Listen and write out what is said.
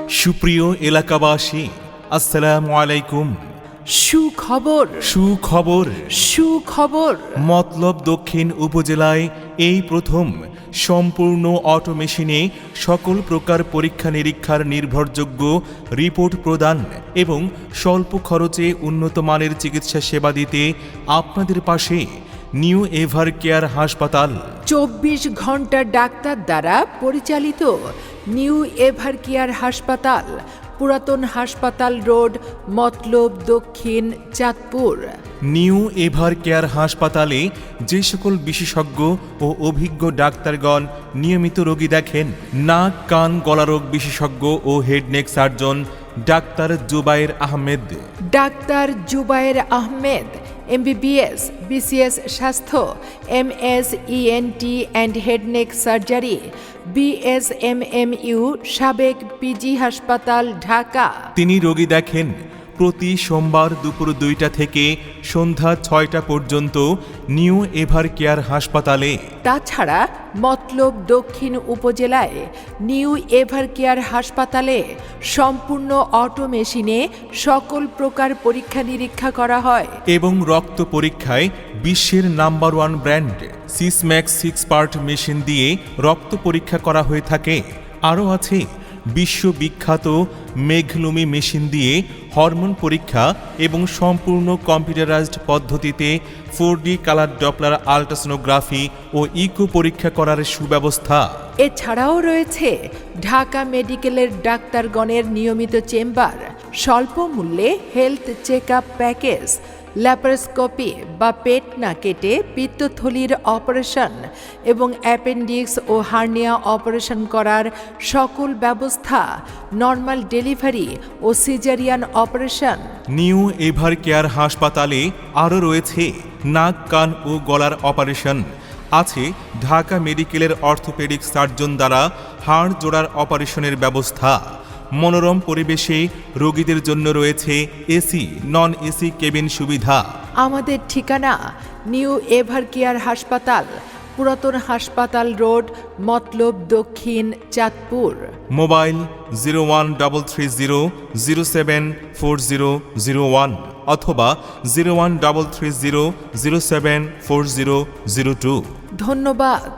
সুপ্রিয় এলাকাবাসী, আসসালামু আলাইকুম। সুখবর সুখবর সুখবর মতলব দক্ষিণ উপজেলায় এই প্রথম সম্পূর্ণ অটোমেশিনে সকল প্রকার পরীক্ষা নিরীক্ষার নির্ভরযোগ্য রিপোর্ট প্রদান এবং স্বল্প খরচে উন্নত মানের চিকিৎসা সেবা দিতে আপনাদের পাশে নিউ এভার কেয়ার হাসপাতাল। 24 ঘন্টা ডাক্তার দ্বারা পরিচালিত নিউ এভার কেয়ার হাসপাতাল, পুরাতন হাসপাতাল road, Matlab Dakshin, Chandpur. New ever care হাসপাতালে যে সকল বিশেষজ্ঞ ও অভিজ্ঞ ডাক্তারগণ নিয়মিত রোগী দেখেন: নাক কান গলারোগ বিশেষজ্ঞ ও head neck surgeon doctor Zubair Ahmed, doctor Zubair Ahmed, MBBS, BCS স্বাস্থ্য, MS ENT and head neck surgery, BSMMU, সাবেক PG হাসপাতাল, ঢাকা। তিনি রোগী দেখেন প্রতি সোমবার দুপুর 2টা থেকে সন্ধ্যা 6টা পর্যন্ত নিউ এভার কেয়ার হাসপাতালে। তাছাড়া মতলব দক্ষিণ উপজেলায় নিউ এভার কেয়ার হাসপাতালে সম্পূর্ণ অটোমেশিনে সকল প্রকার পরীক্ষা নিরীক্ষা করা হয় এবং রক্ত পরীক্ষায় বিশ্বের নাম্বার 1 ব্র্যান্ড সিসম্যাক্স 6 পার্ট মেশিন দিয়ে রক্ত পরীক্ষা করা হয়ে থাকে। আরও আছে বিশ্ববিখ্যাত মেঘলুমি মেশিন দিয়ে হরমোন পরীক্ষা এবং সম্পূর্ণ কম্পিউটারাইজড পদ্ধতিতে 4D কালার ডপলার আল্ট্রাসোনোগ্রাফি ও ইকো পরীক্ষা করার সুব্যবস্থা। এছাড়াও রয়েছে ঢাকা মেডিকেলের ডাক্তারগণের নিয়মিত চেম্বার, স্বল্প মূল্যে health check up package, laparoscopy বা পেট না কেটে পিত্তথলির অপারেশন এবং অ্যাপেন্ডিক্স ও হার্নিয়া অপারেশন করার সকল ব্যবস্থা, নর্মাল ডেলিভারি ও caesarean operation. New ever care হাসপাতালে আরও রয়েছে নাক কান ও গলার অপারেশন। আছে ঢাকা মেডিকেলের অর্থোপেডিক সার্জন দ্বারা হাড় জোড়ার অপারেশনের ব্যবস্থা। মনোরম পরিবেশে রোগীদের জন্য রয়েছে এসি, নন এসি কেবিন সুবিধা। আমাদের ঠিকানা নিউ এভার কেয়ার হাসপাতাল, পুরাতন হাসপাতাল রোড, মতলব দক্ষিণ, চাঁদপুর। মোবাইল 01300074001 অথবা 01330074002। ধন্যবাদ।